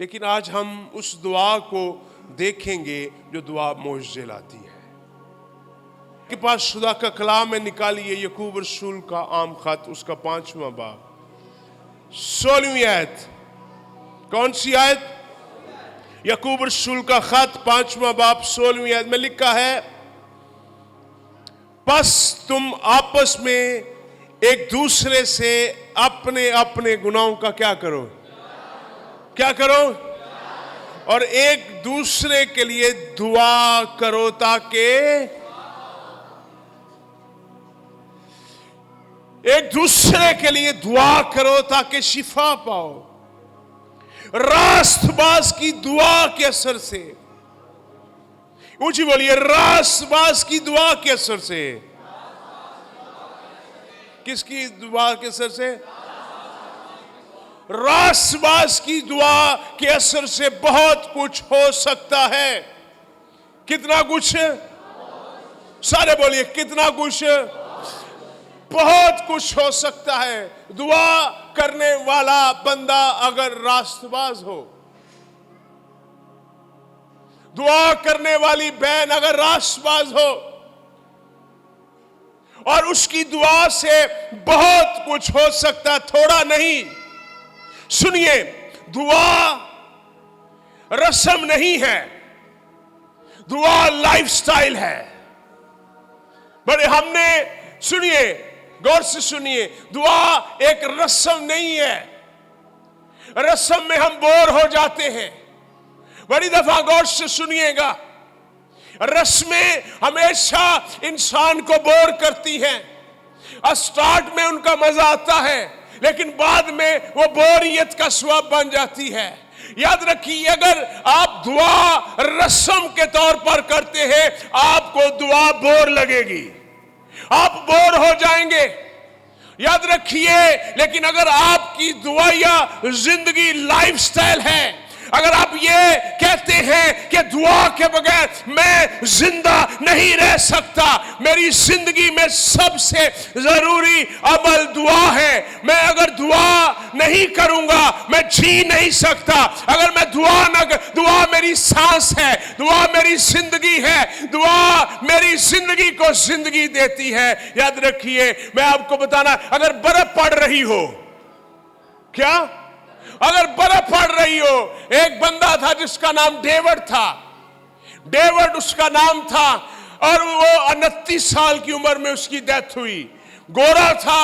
लेकिन आज हम उस दुआ को देखेंगे जो दुआ मोअज़्ज़े लाती है। के पास खुदा का कलाम है, निकालिए याकूब रसूल का आम खत, उसका 5वां बाब 16वीं आयत। कौन सी आयत? याकूब रसूल का खत 5वां बाब 16वीं आयत में लिखा है, बस तुम आपस में एक दूसरे से अपने अपने गुनाहों का क्या करो, क्या करो, और एक दूसरे के लिए दुआ करो ताकि एक दूसरे के लिए दुआ करो ताकि शिफा पाओ। रास्तबाज की दुआ के असर से, ऊंची बोलिए, रास्तबाज की दुआ के असर से। किसकी दुआ के असर से? रास्तबाज की दुआ के असर से बहुत कुछ हो सकता है। कितना कुछ? सारे बोलिए, कितना कुछ? बहुत कुछ हो सकता है। दुआ करने वाला बंदा अगर रास्तबाज हो, दुआ करने वाली बहन अगर रास्तबाज हो, और उसकी दुआ से बहुत कुछ हो सकता, थोड़ा नहीं। सुनिए, दुआ रस्म नहीं है, दुआ लाइफस्टाइल है। बड़े हमने, सुनिए, गौर से सुनिए, दुआ एक रस्म नहीं है। रस्म में हम बोर हो जाते हैं। बड़ी दफा गौर से सुनिएगा, रस्में हमेशा इंसान को बोर करती हैं। स्टार्ट में उनका मजा आता है, लेकिन बाद में वो बोरियत का स्वभाव बन जाती है। याद रखिए, अगर आप दुआ रस्म के तौर पर करते हैं, आपको दुआ बोर लगेगी, आप बोर हो जाएंगे। याद रखिए, लेकिन अगर आपकी दुआ या जिंदगी लाइफस्टाइल है, अगर आप ये कहते हैं कि दुआ के बगैर मैं जिंदा नहीं रह सकता, मेरी जिंदगी में सबसे जरूरी अमल दुआ है, मैं अगर दुआ नहीं करूंगा मैं जी नहीं सकता, अगर मैं दुआ मेरी सांस है, दुआ मेरी जिंदगी है, दुआ मेरी जिंदगी को जिंदगी देती है। याद रखिए, मैं आपको बताना, अगर बर्फ पड़ रही हो, क्या? अगर बर्फ पड़ रही हो, एक बंदा था जिसका नाम डेविड था, डेविड उसका नाम था, और वो 29 साल की उम्र में उसकी डेथ हुई। गोरा था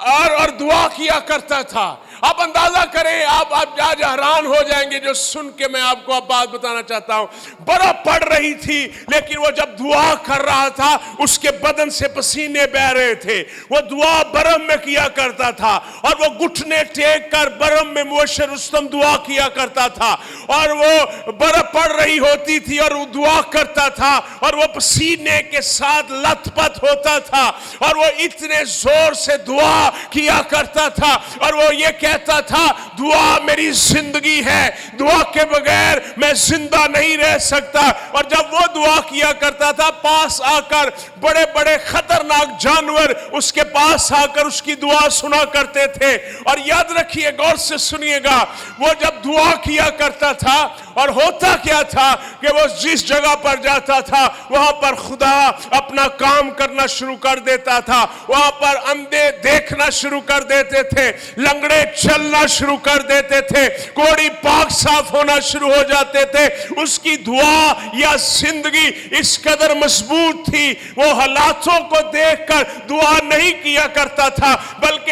और दुआ किया करता था। आप अंदाजा करें, आप आज हैरान हो जाएंगे जो सुन के मैं आपको अब बात बताना चाहता हूं। बर्फ पड़ रही थी, लेकिन वो जब दुआ कर रहा था, उसके बदन से पसीने बह रहे थे। वो दुआ बर्फ में किया करता था, और वो घुटने टेक कर बर्फ में मुबश्शिर रुस्तम दुआ किया करता था, और वो बर्फ पड़ रही होती थी और वो दुआ करता था, और वो पसीने के साथ लथपथ होता था, और वो इतने जोर से दुआ किया करता था, और वो ये कहता था, दुआ मेरी जिंदगी है, दुआ के बगैर मैं जिंदा नहीं रह सकता। और जब वो दुआ किया करता था, पास आकर बड़े बड़े खतरनाक जानवर उसके पास आकर उसकी दुआ सुना करते थे। और याद रखिए, गौर से सुनिएगा, वो जब दुआ किया करता था, और होता क्या था कि वो जिस जगह पर जाता था, वहां पर खुदा अपना काम करना शुरू कर देता था। वहां पर अंधे देखना शुरू कर देते थे, लंगड़े चलना शुरू कर देते थे, कोढ़ी पाक साफ होना शुरू हो जाते थे। उसकी दुआ या जिंदगी इस कदर मजबूत थी, वो हालातों को देखकर दुआ नहीं किया करता था, बल्कि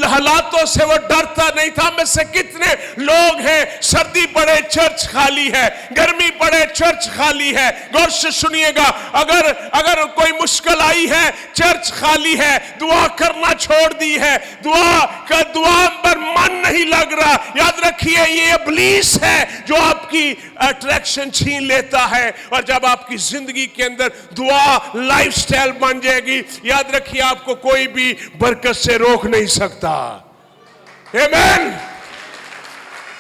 हालातों से वो डरता नहीं था। में से कितने लोग हैं, सर्दी पड़े चर्च खाली है, गर्मी पड़े चर्च खाली है। गौर से सुनिएगा, अगर कोई मुश्किल आई है, चर्च खाली है, दुआ करना छोड़ दी है, दुआ पर मन नहीं लग रहा। याद रखिए, ये इब्लीस है जो आपकी अट्रैक्शन छीन लेता है। और जब आपकी जिंदगी के अंदर दुआ लाइफस्टाइल बन जाएगी, याद रखिए, आपको कोई भी बरकत से रोक नहीं सकता। आमीन,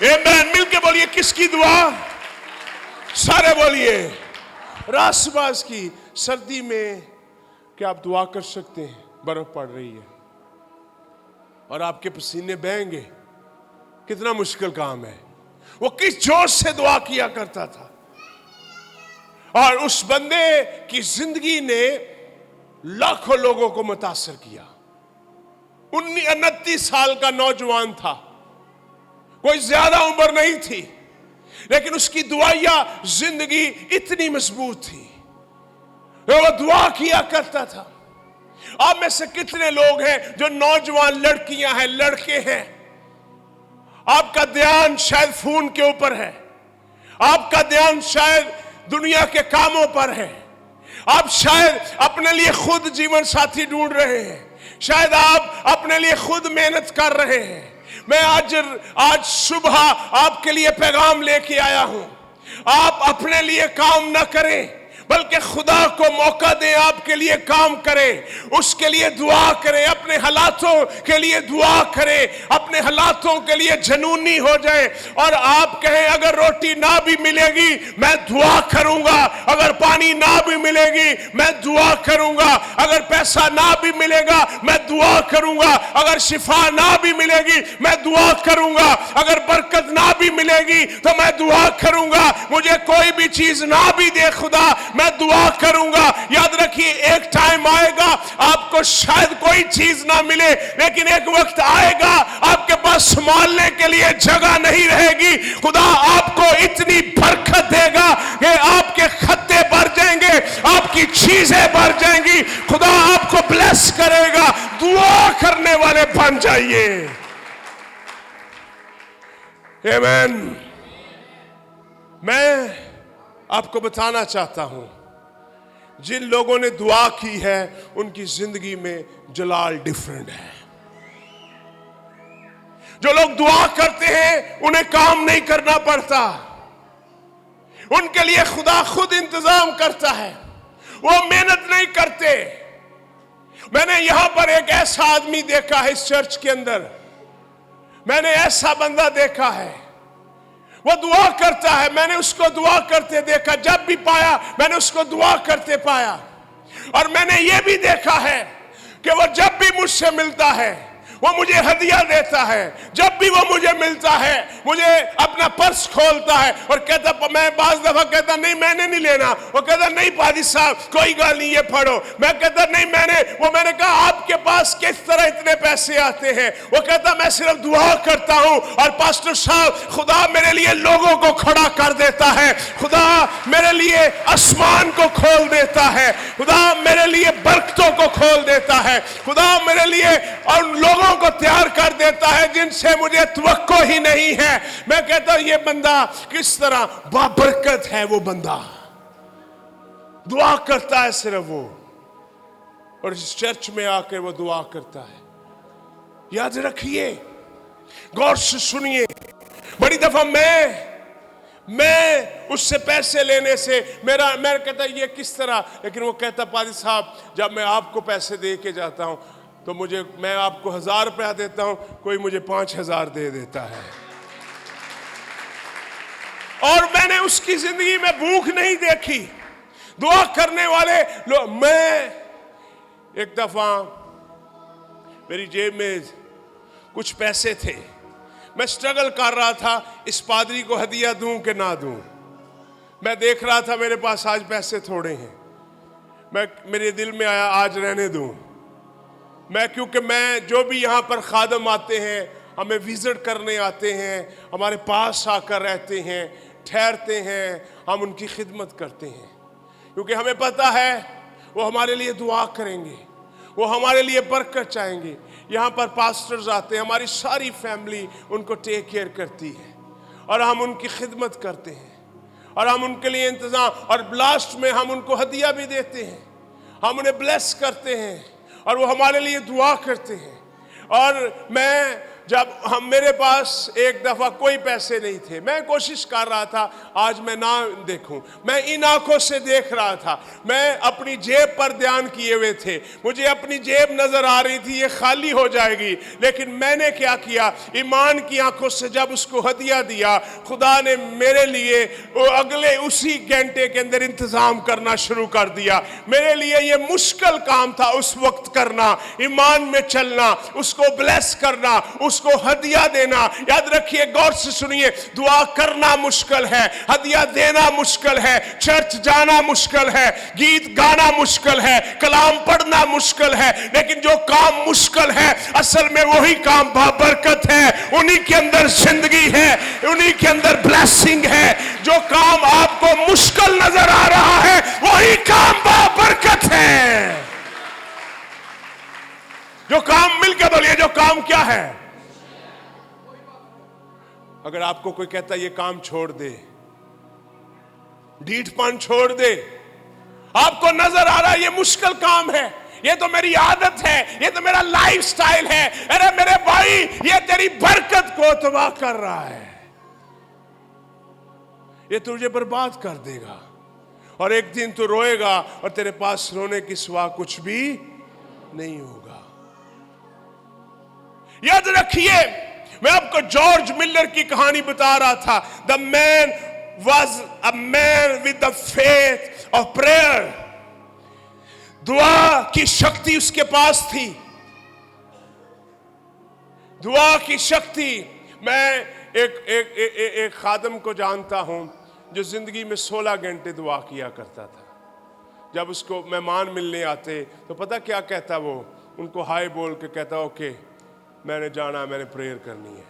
आमीन। मिलके बोलिए, किसकी दुआ? सारे बोलिए, रासबाज की। सर्दी में क्या आप दुआ कर सकते हैं? बर्फ पड़ रही है और आपके पसीने बहेंगे, कितना मुश्किल काम है। वो किस जोश से दुआ किया करता था, और उस बंदे की जिंदगी ने लाखों लोगों को मुतासर किया। 29 साल का नौजवान था, कोई ज्यादा उम्र नहीं थी, लेकिन उसकी दुआया जिंदगी इतनी मजबूत थी, वो दुआ किया करता था। आप में से कितने लोग हैं जो नौजवान लड़कियां हैं, लड़के हैं, आपका ध्यान शायद फोन के ऊपर है, आपका ध्यान शायद दुनिया के कामों पर है, आप शायद अपने लिए खुद जीवन साथी ढूंढ रहे हैं, शायद आप अपने लिए खुद मेहनत कर रहे हैं। मैं आज सुबह आपके लिए पैगाम लेके आया हूं, आप अपने लिए काम ना करें, बल्कि खुदा को मौका दें आपके लिए काम करें, उसके लिए दुआ करें, अपने हालातों के लिए दुआ करें, अपने हालातों के लिए जनूनी हो जाए और आप कहें अगर रोटी ना भी मिलेगी मैं दुआ करूंगा, अगर पानी ना भी मिलेगी मैं दुआ करूंगा, अगर पैसा ना भी मिलेगा मैं दुआ करूंगा, अगर शिफा ना भी मिलेगी मैं दुआ करूंगा, अगर बरकत ना भी मिलेगी तो मैं दुआ करूंगा, मुझे कोई भी चीज ना भी दे खुदा मैं दुआ करूंगा। याद रखिए, एक टाइम आएगा आपको शायद कोई चीज ना मिले, लेकिन एक वक्त आएगा आपके पास संभालने के लिए जगह नहीं रहेगी। खुदा आपको इतनी बरकत देगा कि आपके खत्ते भर जाएंगे, आपकी चीजें भर जाएंगी, खुदा आपको ब्लेस करेगा। दुआ करने वाले बन जाइए। आमीन। मैं आपको बताना चाहता हूं, जिन लोगों ने दुआ की है उनकी जिंदगी में जलाल डिफरेंट है। जो लोग दुआ करते हैं उन्हें काम नहीं करना पड़ता, उनके लिए खुदा खुद इंतजाम करता है, वो मेहनत नहीं करते। मैंने यहां पर एक ऐसा आदमी देखा है इस चर्च के अंदर, मैंने ऐसा बंदा देखा है, वो दुआ करता है, मैंने उसको दुआ करते देखा, जब भी पाया मैंने उसको दुआ करते पाया। और मैंने ये भी देखा है कि वो जब भी मुझसे मिलता है वो मुझे हदिया देता है, जब भी वो मुझे मिलता है मुझे अपना पर्स खोलता है और कहता, मैं बाज दफा कहता नहीं मैंने नहीं लेना, वो कहता नहीं पादी साहब कोई गल नहीं ये पढ़ो, मैं कहता नहीं मैंने कहा आपके पास किस तरह इतने पैसे आते हैं, वो कहता मैं सिर्फ दुआ करता हूं और पास्टर साहब खुदा मेरे लिए लोगों को खड़ा कर देता है, खुदा मेरे लिए आसमान को खोल देता है, खुदा मेरे लिए बरकतों को खोल देता है, खुदा मेरे लिए और लोगों को तैयार कर देता है जिनसे मुझे तवक्को ही नहीं है। मैं कहता हूं ये बंदा किस तरह बाबरकत है, वो बंदा दुआ करता है सिर्फ वो, और इस चर्च में आकर वो दुआ करता है। याद रखिए, गौर से सुनिए, बड़ी दफा मैं उससे पैसे लेने से मैं कहता ये किस तरह, लेकिन वो कहता पादी साहब जब मैं आपको पैसे दे के जाता हूं तो मैं आपको 1000 रुपया देता हूं, कोई मुझे 5000 दे देता है। और मैंने उसकी जिंदगी में भूख नहीं देखी, दुआ करने वाले लोग। मैं एक दफा मेरी जेब में कुछ पैसे थे, मैं स्ट्रगल कर रहा था इस पादरी को हदिया दूं कि ना दूं। मैं देख रहा था मेरे पास आज पैसे थोड़े हैं, मेरे दिल में आया आज रहने दूं। क्योंकि मैं जो भी यहाँ पर खादम आते हैं, हमें विजिट करने आते हैं, हमारे पास आकर रहते हैं, ठहरते हैं, हम उनकी खिदमत करते हैं, क्योंकि हमें पता है वो हमारे लिए दुआ करेंगे, वो हमारे लिए बरकत चाहेंगे। यहाँ पर पास्टर्स आते हैं, हमारी सारी फैमिली उनको टेक केयर करती है और हम उनकी खिदमत करते हैं और हम उनके लिए इंतज़ाम, और लास्ट में हम उनको हदिया भी देते हैं, हम उन्हें ब्लेस करते हैं और वो हमारे लिए दुआ करते हैं। और मेरे पास एक दफा कोई पैसे नहीं थे, मैं कोशिश कर रहा था आज मैं ना देखूं, मैं इन आंखों से देख रहा था, मैं अपनी जेब पर ध्यान किए हुए थे, मुझे अपनी जेब नजर आ रही थी ये खाली हो जाएगी, लेकिन मैंने क्या किया, ईमान की आंखों से जब उसको हदिया दिया, खुदा ने मेरे लिए अगले उसी घंटे के अंदर इंतजाम करना शुरू कर दिया। मेरे लिए ये मुश्किल काम था उस वक्त करना, ईमान में चलना, उसको ब्लेस करना, उस उसको हदिया देना। याद रखिए, गौर से सुनिए, दुआ करना मुश्किल है, हदिया देना मुश्किल है, चर्च जाना मुश्किल है, गीत गाना मुश्किल है, कलाम पढ़ना मुश्किल है, लेकिन जो काम मुश्किल है असल में वही काम बाबरकत है। उन्हीं के अंदर जिंदगी है, उन्हीं के अंदर ब्लेसिंग है। जो काम आपको मुश्किल नजर आ रहा है वही काम बाबरकत है। जो काम मिलकर बोलिए, जो काम क्या है? अगर आपको कोई कहता है ये काम छोड़ दे, ढीठपन छोड़ दे, आपको नजर आ रहा है ये मुश्किल काम है, ये तो मेरी आदत है, ये तो मेरा लाइफस्टाइल है, अरे मेरे भाई ये तेरी बरकत को तबाह कर रहा है, ये तुझे बर्बाद कर देगा और एक दिन तू रोएगा और तेरे पास रोने की सिवा कुछ भी नहीं होगा। याद रखिए, मैं आपको जॉर्ज मिलर की कहानी बता रहा था। The man was a man with the faith of prayer. दुआ की शक्ति उसके पास थी, दुआ की शक्ति। मैं एक खादम को जानता हूं जो जिंदगी में 16 घंटे दुआ किया करता था। जब उसको मेहमान मिलने आते तो पता क्या कहता, वो उनको हाय बोल के कहता, ओके मैंने जाना, मैंने प्रेयर करनी है।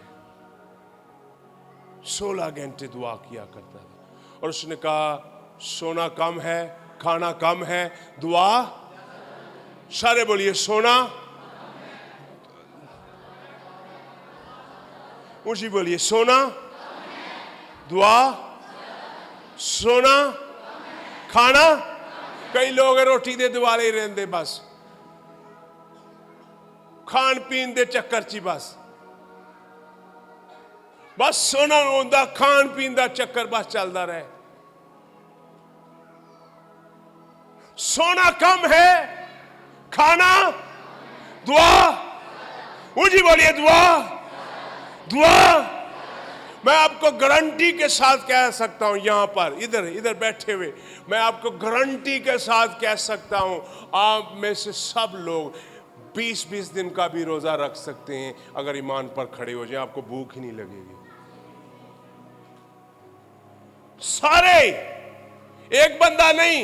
16 घंटे दुआ किया करता था। और उसने कहा, सोना कम है, खाना कम है, दुआ। सारे बोलिए, सोना, ऊंची बोलिए, सोना, दुआ, सोना, खाना। कई लोग रोटी दे दिवाले रहते, बस खान पीन दे चक्कर ची, बस सोना होंदा, खान पीन दा चक्कर बस चलता रहे। सोना कम है, खाना, दुआ। ऊंची बोलिए, दुआ, दुआ। मैं आपको गारंटी के साथ कह सकता हूं, यहां पर इधर बैठे हुए, मैं आपको गारंटी के साथ कह सकता हूं, आप में से सब लोग 20-20 दिन का भी रोजा रख सकते हैं अगर ईमान पर खड़े हो जाए, आपको भूख ही नहीं लगेगी। सारे, एक बंदा नहीं,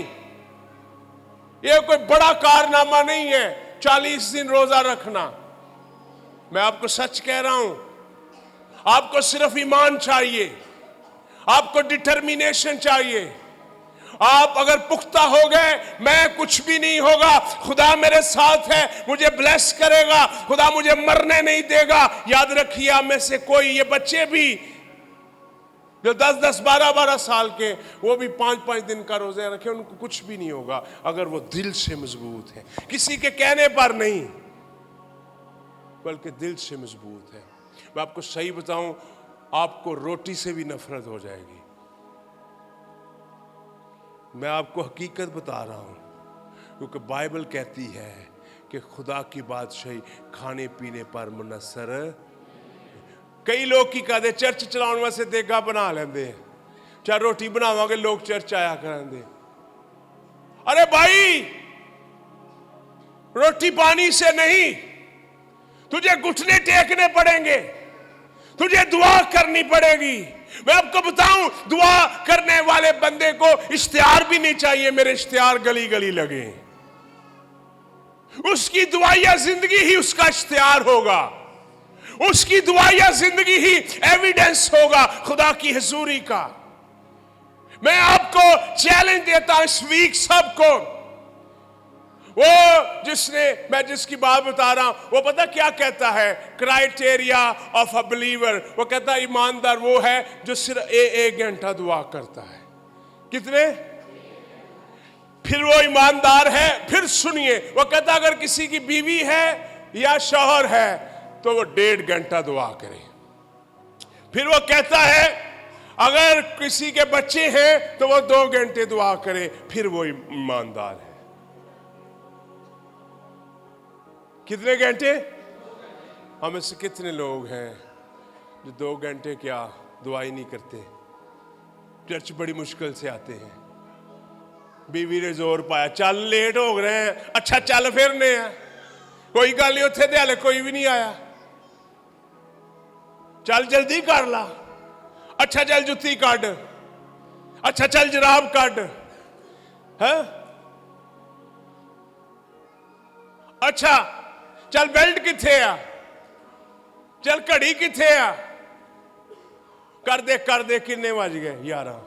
ये कोई बड़ा कारनामा नहीं है 40 दिन रोजा रखना। मैं आपको सच कह रहा हूं, आपको सिर्फ ईमान चाहिए, आपको डिटर्मिनेशन चाहिए। आप अगर पुख्ता हो गए, मैं कुछ भी नहीं होगा, खुदा मेरे साथ है, मुझे ब्लेस करेगा, खुदा मुझे मरने नहीं देगा। याद रखिए, आप में से कोई, ये बच्चे भी जो 10-10, 12-12 साल के, वो भी 5-5 दिन का रोजा रखे, उनको कुछ भी नहीं होगा अगर वो दिल से मजबूत है। किसी के कहने पर नहीं, बल्कि दिल से मजबूत है। मैं आपको सही बताऊं, आपको रोटी से भी नफरत हो जाएगी। मैं आपको हकीकत बता रहा हूं, क्योंकि बाइबल कहती है कि खुदा की बादशाही खाने पीने पर मुनसर। कई लोग की कहते चर्च चलाने वास्ते देगा बना लेंदे, चाहे रोटी बनावांगे लोग चर्च आया करेंगे। अरे भाई, रोटी पानी से नहीं, तुझे घुटने टेकने पड़ेंगे, तुझे दुआ करनी पड़ेगी। मैं आपको बताऊं, दुआ करने वाले बंदे को इश्तिहार भी नहीं चाहिए मेरे इश्तिहार गली गली लगे। उसकी दुआया जिंदगी ही उसका इश्तिहार होगा, उसकी दुआया जिंदगी ही एविडेंस होगा खुदा की हुजूरी का। मैं आपको चैलेंज देता हूं इस वीक सबको, वो मैं जिसकी बात बता रहा हूं, वो पता क्या कहता है, क्राइटेरिया ऑफ अ बिलीवर। वो कहता है ईमानदार वो है जो सिर्फ एक घंटा दुआ करता है। कितने? फिर वो ईमानदार है। फिर सुनिए, वो कहता अगर किसी की बीवी है या शौहर है तो वो 1.5 घंटा दुआ करे। फिर वो कहता है अगर किसी के बच्चे हैं तो वो 2 घंटे दुआ करे, फिर वो ईमानदार है। कितने घंटे? हम ऐसे कितने लोग हैं जो 2 घंटे क्या दुआ ही नहीं करते, चर्च बड़ी मुश्किल से आते हैं, बीवी ने जोर पाया, चल लेट हो रहे हैं, अच्छा चल फिरने हैं, कोई गल नहीं, उत्थे दे हाले कोई भी नहीं आया। चल जल्दी कर ला, अच्छा चल जुत्ती काट, अच्छा चल जराब काट है, अच्छा चल बेल्ट किथे आ, चल घड़ी किथे आ, कर दे किन्ने बज गए 11।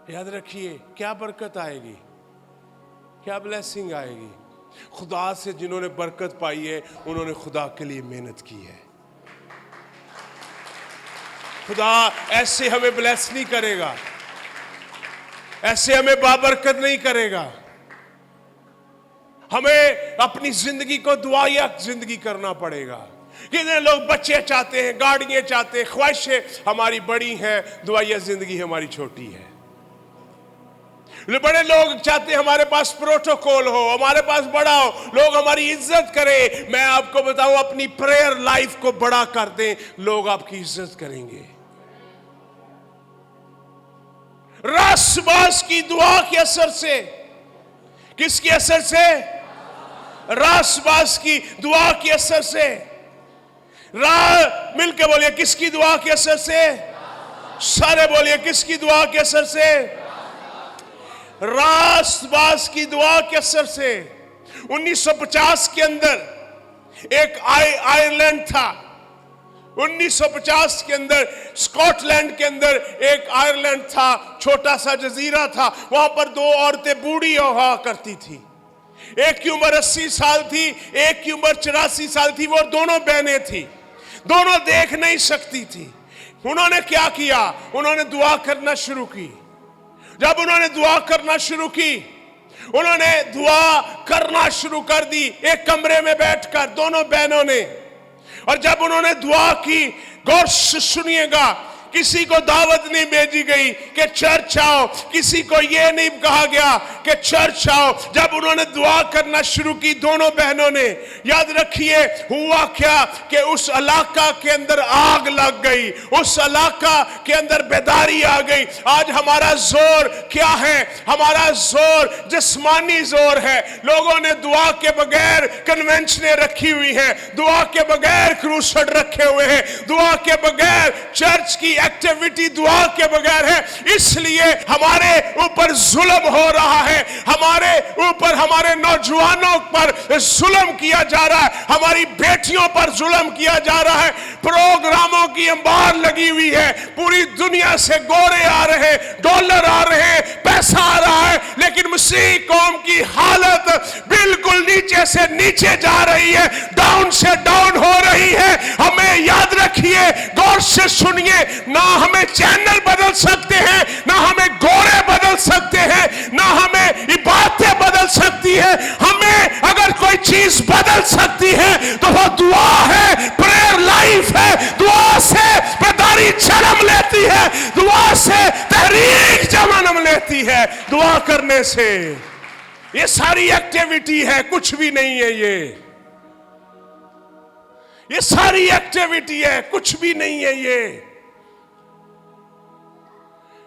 याद रखिए क्या बरकत आएगी, क्या ब्लेसिंग आएगी। खुदा से जिन्होंने बरकत पाई है उन्होंने खुदा के लिए मेहनत की है। खुदा ऐसे हमें ब्लेस नहीं करेगा, ऐसे हमें बाबरकत नहीं करेगा। हमें अपनी जिंदगी को दुआया जिंदगी करना पड़ेगा। कितने लोग बच्चे चाहते हैं, गाड़ियां चाहते हैं, ख्वाहिशें हमारी बड़ी हैं, दुआया जिंदगी हमारी छोटी है। बड़े लोग चाहते हैं हमारे पास प्रोटोकॉल हो, हमारे पास बड़ा हो, लोग हमारी इज्जत करें। मैं आपको बताऊं, अपनी प्रेयर लाइफ को बड़ा कर दें, लोग आपकी इज्जत करेंगे। रासबास की दुआ के असर से, किसके असर से? रासबास की दुआ के असर से। मिलके बोलिए, किसकी दुआ के असर से? सारे बोलिए, किसकी दुआ के असर से? रासबास की दुआ के असर से। 1950 के अंदर एक आयरलैंड था, 1950 के अंदर स्कॉटलैंड के अंदर एक आयरलैंड था, छोटा सा जजीरा था। वहां पर दो औरतें बूढ़ी हुआ करती थी। एक की उम्र 80 साल थी, एक की उम्र 84 साल थी। वो दोनों बहनें थी, दोनों देख नहीं सकती थी। उन्होंने क्या किया? उन्होंने दुआ करना शुरू की। जब उन्होंने दुआ करना शुरू की, उन्होंने दुआ करना शुरू कर दी एक कमरे में बैठकर, दोनों बहनों ने। और जब उन्होंने दुआ की, गौर से सुनिएगा, किसी को दावत नहीं भेजी गई कि चर्च आओ, किसी को यह नहीं कहा गया कि चर्च आओ। जब उन्होंने दुआ करना शुरू की दोनों बहनों ने, याद रखिए हुआ क्या कि उस इलाका के अंदर आग लग गई, उस इलाका के अंदर बेदारी आ गई। आज हमारा जोर क्या है? हमारा जोर जिस्मानी जोर है। लोगों ने दुआ के बगैर कन्वेंशनें रखी हुई हैं, दुआ के बगैर क्रूसेड रखे हुए हैं, दुआ के बगैर चर्च की एक्टिविटी दुआ के बगैर है। इसलिए हमारे ऊपर जुल्म हो रहा है, हमारे ऊपर, हमारे नौजवानों पर जुल्म किया जा रहा है, हमारी बेटियों पर जुल्म किया जा रहा है। प्रोग्रामों की अंबार लगी हुई है, पूरी दुनिया से गोरे आ रहे हैं, डॉलर आ रहे हैं, पैसा आ रहा है, लेकिन मसीह कौम की हालत बिल्कुल नीचे से नीचे जा रही है, डाउन से डाउन हो रही है। हमें याद रखिए, गौर से सुनिए, ना हमें चैनल बदल सकते हैं, ना हमें गोरे बदल सकते हैं, ना हमें इबादतें बदल सकती है। हमें अगर कोई चीज बदल सकती है तो वो दुआ है, प्रेयर लाइफ है। दुआ से बेदारी जन्म लेती है, दुआ से तहरीक जन्म लेती है। दुआ करने से ये सारी एक्टिविटी है, कुछ भी नहीं है। ये सारी एक्टिविटी है, कुछ भी नहीं है।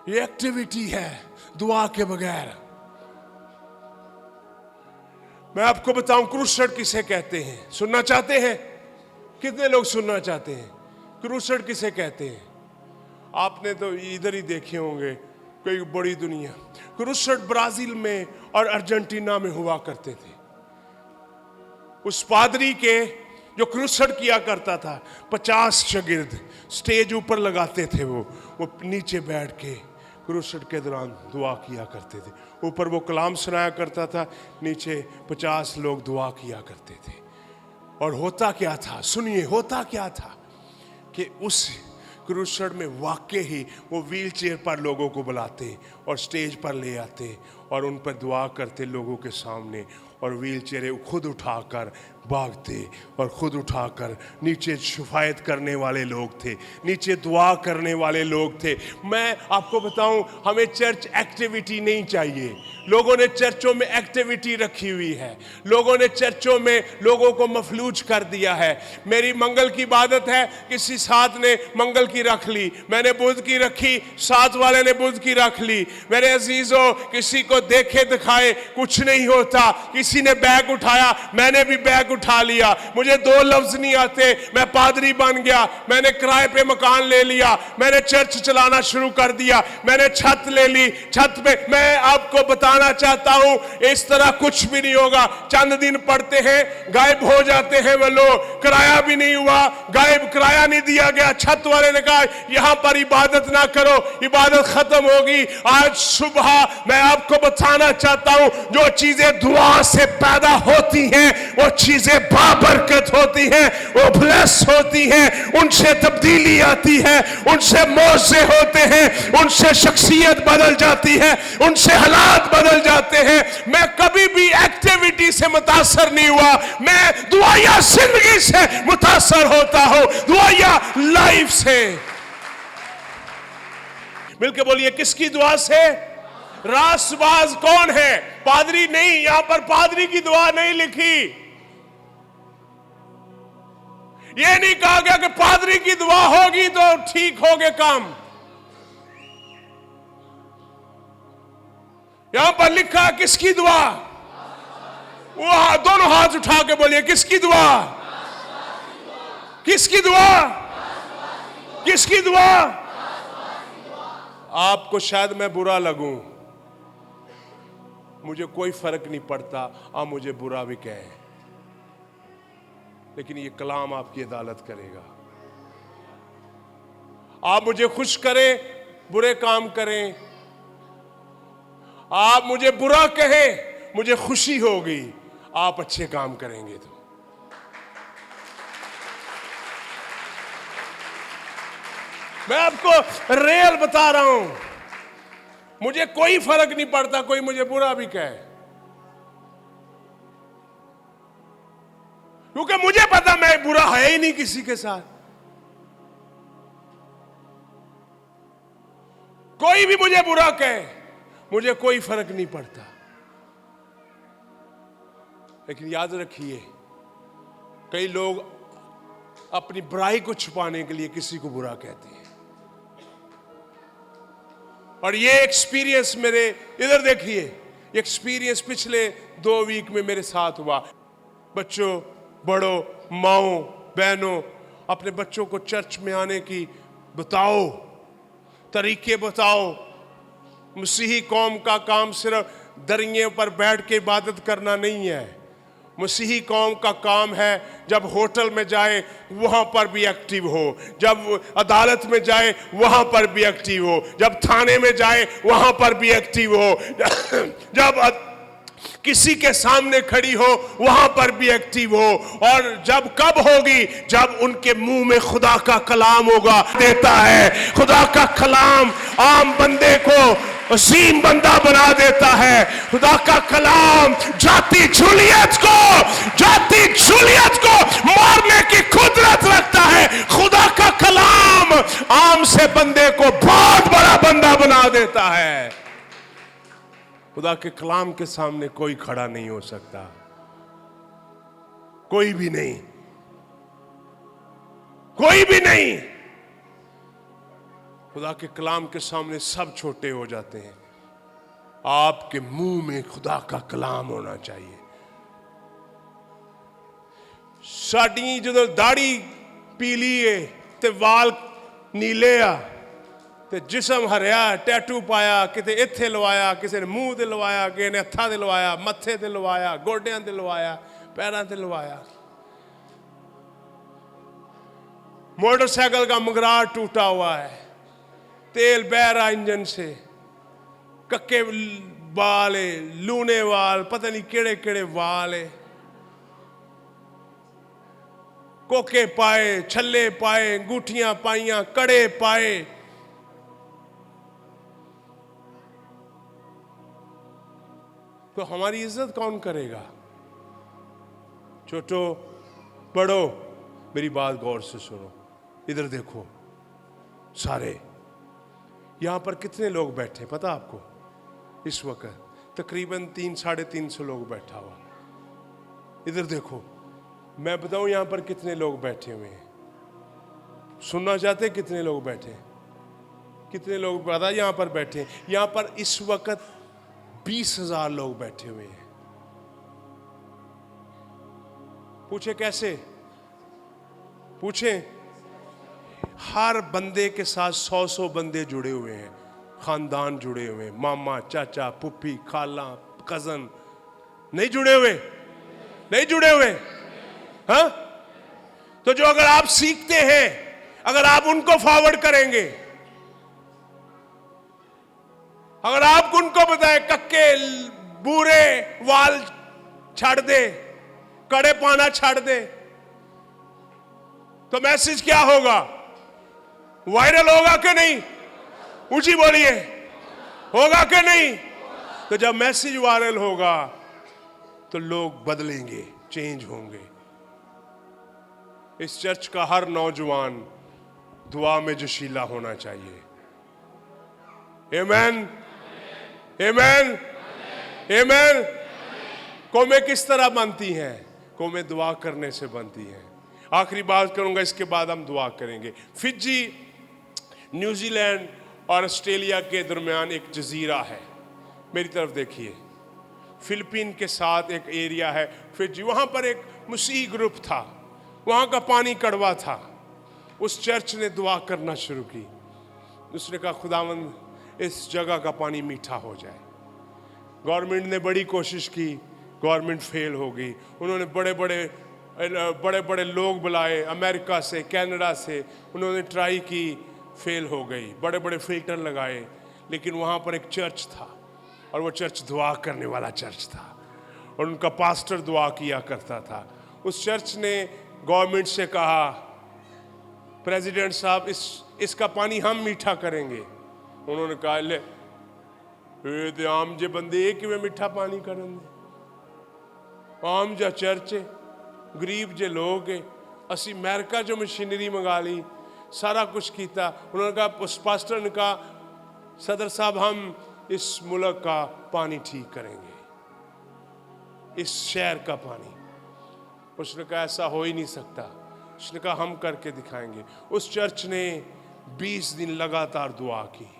ये एक्टिविटी है दुआ के बगैर। मैं आपको बताऊं क्रूसेड किसे कहते हैं? सुनना चाहते हैं? कितने लोग सुनना चाहते हैं? क्रूसेड किसे कहते हैं? आपने तो इधर ही देखे होंगे, कोई बड़ी दुनिया। क्रूसेड ब्राजील में और अर्जेंटीना में हुआ करते थे। उस पादरी के जो क्रूसेड किया करता था, 50 शागिर्द स्टेज ऊपर लगाते थे। वो नीचे बैठ के क्रूसेड के दौरान दुआ किया करते थे। ऊपर वो कलाम सुनाया करता था, नीचे 50 लोग दुआ किया करते थे। और होता क्या था? सुनिए, होता क्या था कि उस क्रूसेड में वाकई ही वो व्हील चेयर पर लोगों को बुलाते और स्टेज पर ले आते और उन पर दुआ करते लोगों के सामने। और व्हील चेयर खुद उठाकर भागते और खुद उठाकर नीचे शिफायत करने वाले लोग थे, नीचे दुआ करने वाले लोग थे। मैं आपको बताऊं, हमें चर्च एक्टिविटी नहीं चाहिए। लोगों ने चर्चों में एक्टिविटी रखी हुई है, लोगों ने चर्चों में लोगों को मफलूज कर दिया है। मेरी मंगल की इबादत है, किसी साथ ने मंगल की रख ली, मैंने बुध की रखी, साथ वाले ने बुध की रख ली। मेरे अजीजों, किसी को देखे दिखाए कुछ नहीं होता। किसी ने बैग उठाया, मैंने भी बैग उठा लिया, मुझे 2 लफ्ज नहीं आते, मैं पादरी बन गया, मैंने किराए पे मकान ले लिया, मैंने चर्च चलाना शुरू कर दिया, मैंने छत ले ली, छत पे। मैं आपको बताना चाहता हूं इस तरह कुछ भी नहीं होगा। चंद दिन पड़ते हैं, गायब हो जाते हैं वो लोग। किराया भी नहीं हुआ, गायब किराया नहीं दिया गया। छत वाले ने कहा यहां पर इबादत ना करो, इबादत खत्म होगी। आज सुबह मैं आपको बताना चाहता हूं, जो चीजें दुआ से पैदा होती हैं वो चीजें बाबरकत होती हैं, वो ब्लेस होती हैं, उनसे तब्दीली आती है, उनसे मौजे होते हैं, उनसे शख्सियत बदल जाती है, उनसे हालात बदल जाते हैं। मैं कभी भी एक्टिविटी से मुतासर नहीं हुआ, मैं दुआया जिंदगी से मुतासर होता हूं, दुआया लाइफ से। मिलके बोलिए, किसकी दुआ से? रासबाज कौन है? पादरी नहीं, यहां पर पादरी की दुआ नहीं लिखी। यह नहीं कहा गया कि पादरी की दुआ होगी तो ठीक हो गए काम। यहां पर लिखा किसकी दुआ? वो दोनों हाथ उठा के बोलिए, किसकी दुआ? किसकी दुआ? किसकी दुआ? आपको शायद मैं बुरा लगूं, मुझे कोई फर्क नहीं पड़ता, आप मुझे बुरा भी कहें, लेकिन ये कलाम आपकी अदालत करेगा। आप मुझे खुश करें, बुरे काम करें, आप मुझे बुरा कहें, मुझे खुशी होगी। आप अच्छे काम करेंगे तो मैं आपको रियल बता रहा हूं, मुझे कोई फर्क नहीं पड़ता कोई मुझे बुरा भी कहे, क्योंकि मुझे पता मैं बुरा है ही नहीं किसी के साथ। कोई भी मुझे बुरा कहे, मुझे कोई फर्क नहीं पड़ता। लेकिन याद रखिए, कई लोग अपनी बुराई को छुपाने के लिए किसी को बुरा कहते हैं। और ये एक्सपीरियंस मेरे, इधर देखिए, एक्सपीरियंस पिछले 2 वीक में मेरे साथ हुआ। बच्चों, बड़ों, माओं, बहनों, अपने बच्चों को चर्च में आने की बताओ, तरीके बताओ। मसीही कौम का काम सिर्फ दरियों पर बैठ के इबादत करना नहीं है। मसीही कौम का काम है जब होटल में जाए वहां पर भी एक्टिव हो, जब अदालत में जाए वहां पर भी एक्टिव हो, जब थाने में जाए वहां पर भी एक्टिव हो, जब किसी के सामने खड़ी हो वहां पर भी एक्टिव हो। और जब कब होगी? जब उनके मुंह में खुदा का कलाम होगा। देता है खुदा का कलाम, आम बंदे को असीम बंदा बना देता है। खुदा का कलाम जाति जूलियत को मारने की कुदरत रखता है। खुदा का कलाम आम से बंदे को बहुत बड़ा बंदा बना देता है। खुदा के कलाम के सामने कोई खड़ा नहीं हो सकता, कोई भी नहीं, कोई भी नहीं। खुदा के कलाम के सामने सब छोटे हो जाते हैं। आपके मुंह में खुदा का कलाम होना चाहिए। साड़ी जो दाढ़ी पीली है ते वाल नीले आ ते जिसम हरिया, टैटू पाया, किते इत्थे लवाया, किसी ने मूंह ते लवाया, किसी ने हत्थां ते लवाया, मत्थे ते लवाया, गोड्यां ते लवाया, पैरां ते लवाया। मोटरसाइकिल का मगराट टूटा हुआ है, तेल बह रहा इंजन से, कक्के बाल है, लूने वाल, पता नहीं केड़े केड़े वाल है, कोके पाए, छल्ले पाए, अंगूठियां पाइयां, कड़े पाए। तो हमारी इज्जत कौन करेगा? छोटो बड़ो, मेरी बात गौर से सुनो, इधर देखो। सारे यहां पर कितने लोग बैठे पता आपको? इस वक्त तकरीबन 300-350 लोग बैठा हुआ। इधर देखो, मैं बताऊं यहां पर कितने लोग बैठे हुए हैं? सुनना चाहते कितने लोग बैठे? कितने लोग पता यहां पर बैठे? यहां पर इस वक्त 20,000 लोग बैठे हुए हैं। पूछे कैसे? पूछे? हर बंदे के साथ 100 बंदे जुड़े हुए हैं, खानदान जुड़े हुए हैं, मामा, चाचा, पुप्पी, खाला, कजन। नहीं जुड़े हुए? नहीं जुड़े हुए? हाँ? तो जो अगर आप सीखते हैं, अगर आप उनको फॉरवर्ड करेंगे, अगर आप उनको बताएं कक्के बूरे वाल छाड़ दे, कड़े पाना छाड़ दे, तो मैसेज क्या होगा? वायरल होगा कि नहीं? ऊंची बोलिए, होगा कि नहीं? तो जब मैसेज वायरल होगा तो लोग बदलेंगे, चेंज होंगे। इस चर्च का हर नौजवान दुआ में जोशीला होना चाहिए। आमीन, आमीन, आमीन। कौमें किस तरह बनती हैं? कौमें दुआ करने से बनती हैं। आखिरी बात करूंगा, इसके बाद हम दुआ करेंगे। फिजी, न्यूजीलैंड और ऑस्ट्रेलिया के दरमियान एक जजीरा है। मेरी तरफ देखिए, फिलीपीन के साथ एक एरिया है फिजी। वहां पर एक मसीही ग्रुप था, वहां का पानी कड़वा था। उस चर्च ने दुआ करना शुरू की। उसने कहा, खुदावंद इस जगह का पानी मीठा हो जाए। गवर्नमेंट ने बड़ी कोशिश की, गवर्नमेंट फेल हो गई। उन्होंने बड़े बड़े लोग बुलाए, अमेरिका से, कनाडा से, उन्होंने ट्राई की, फेल हो गई। बड़े बड़े फिल्टर लगाए, लेकिन वहाँ पर एक चर्च था और वो चर्च दुआ करने वाला चर्च था और उनका पास्टर दुआ किया करता था। उस चर्च ने गवर्नमेंट से कहा, प्रेसिडेंट साहब इसका पानी हम मीठा करेंगे। उन्होंने कहा, ले आम जे बंदे एक में मीठा पानी करेंगे, आम जा चर्च है, गरीब जे लोग है, असी अमेरिका जो मशीनरी मंगा ली, सारा कुछ किया। उन्होंने कहा, उस पास्टर ने कहा, सदर साहब हम इस मुल्क का पानी ठीक करेंगे, इस शहर का पानी। उसने कहा, ऐसा हो ही नहीं सकता। उसने कहा, हम करके दिखाएंगे। उस चर्च ने 20 दिन लगातार दुआ की।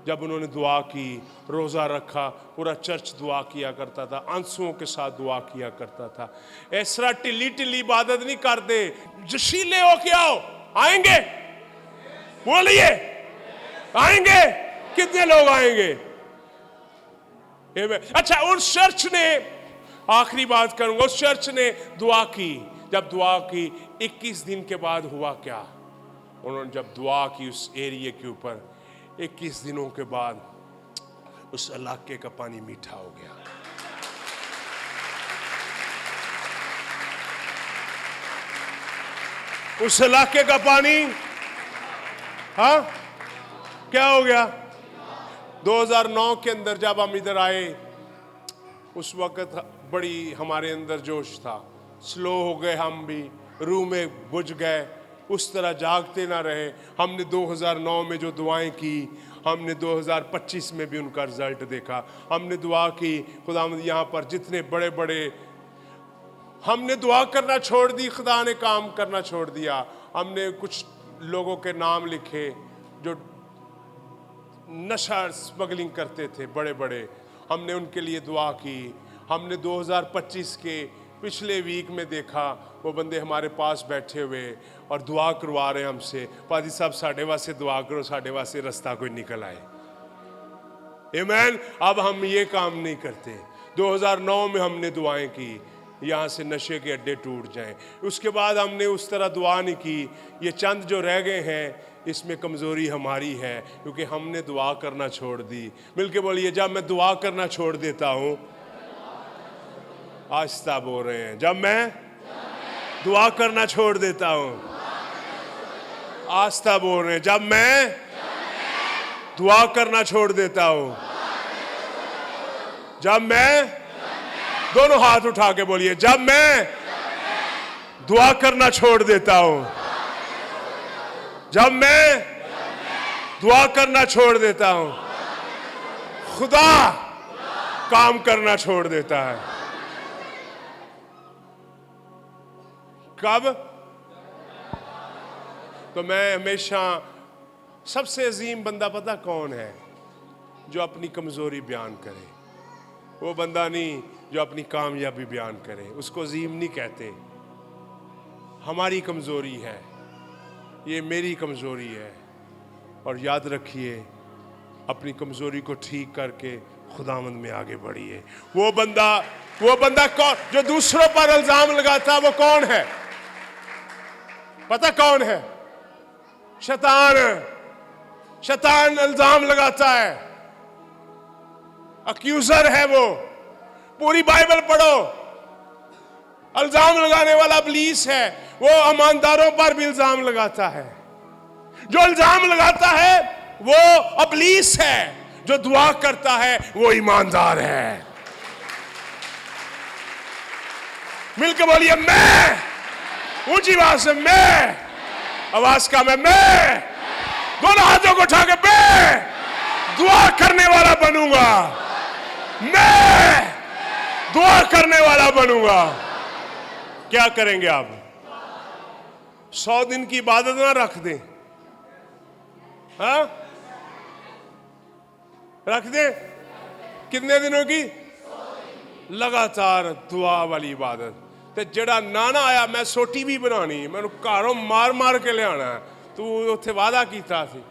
जब उन्होंने दुआ की, रोज़ा रखा, पूरा चर्च दुआ किया करता था, आंसुओं के साथ दुआ किया करता था। ऐसा टिल्ली टिल्ली इबादत नहीं करते। जोशीले हो क्या हो? आएंगे? बोलिए, आएंगे? कितने लोग आएंगे? अच्छा, उस चर्च ने, आखिरी बात करूंगा, उस चर्च ने दुआ की। जब दुआ की 21 दिन के बाद हुआ क्या? उन्होंने जब दुआ की उस एरिया के ऊपर, 21 दिनों के बाद उस इलाके का पानी मीठा हो गया। उस इलाके का पानी, हाँ, क्या हो गया? 2009 के अंदर जब हम इधर आए, उस वक्त बड़ी हमारे अंदर जोश था। स्लो हो गए, हम भी रूह में बुझ गए, उस तरह जागते ना रहे। हमने 2009 में जो दुआएं की, हमने 2025 में भी उनका रिजल्ट देखा। हमने दुआ की, खुदावंद यहाँ पर जितने बड़े बड़े, हमने दुआ करना छोड़ दी, खुदा ने काम करना छोड़ दिया। हमने कुछ लोगों के नाम लिखे जो नशा स्मगलिंग करते थे, बड़े बड़े, हमने उनके लिए दुआ की। हमने 2025 के पिछले वीक में देखा, वो बंदे हमारे पास बैठे हुए और दुआ करवा रहे हमसे, पादी साहब साढ़े वास्ते दुआ करो, साढ़े वास्ते रास्ता कोई निकल आए। आमीन। अब हम ये काम नहीं करते। 2009 में हमने दुआएं की, यहाँ से नशे के अड्डे टूट जाएं। उसके बाद हमने उस तरह दुआ नहीं की। ये चंद जो रह गए हैं, इसमें कमज़ोरी हमारी है, क्योंकि हमने दुआ करना छोड़ दी। मिलके बोलिए, जब मैं दुआ करना छोड़ देता हूँ, आहिस्ता बोल रहे हैं, जब मैं दुआ करना छोड़ देता हूँ, आहिस्ता बोल रहे हैं, जब मैं दुआ करना छोड़ देता हूँ, जब मैं, दोनों हाथ उठा के बोलिए, जब मैं दुआ करना छोड़ देता हूँ, जब मैं दुआ करना छोड़ देता हूँ, खुदा काम करना छोड़ देता है। कब? तो मैं हमेशा, सबसे अजीम बंदा पता कौन है? जो अपनी कमजोरी बयान करे। वो बंदा नहीं जो अपनी कामयाबी बयान करे, उसको अजीम नहीं कहते। हमारी कमजोरी है, ये मेरी कमजोरी है। और याद रखिए, अपनी कमजोरी को ठीक करके खुदावंद में आगे बढ़िए। वो बंदा कौन जो दूसरों पर इल्जाम लगाता, वो कौन है? पता कौन है? शैतान इल्जाम लगाता है, अक्यूजर है वो। पूरी बाइबल पढ़ो, इल्जाम लगाने वाला इब्लीस है। वो ईमानदारों पर भी इल्जाम लगाता है। जो इल्जाम लगाता है वो इब्लीस है, जो दुआ करता है वो ईमानदार है। मिलकर बोलिए मैं, ऊंची आवाज से मैं, आवाज का मैं दोनों हाथों को उठा के मैं दुआ करने वाला बनूंगा। मैं दुआ करने वाला बनूंगा। क्या करेंगे आप? 100 दिन की इबादत ना रख दें, हाँ? रख दें। कितने दिनों की? लगातार दुआ वाली इबादत। ते जड़ा नाना आया, मैं सोटी भी बनानी, मैं घरों मार मार के लिया। तू उत्थे वादा कीता सी,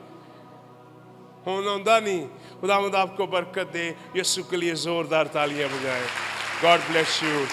हुण आउंदा नहीं। खुदावंद आपको बरकत दे। यीशु के लिए जोरदार तालियां बजाएं। God bless you.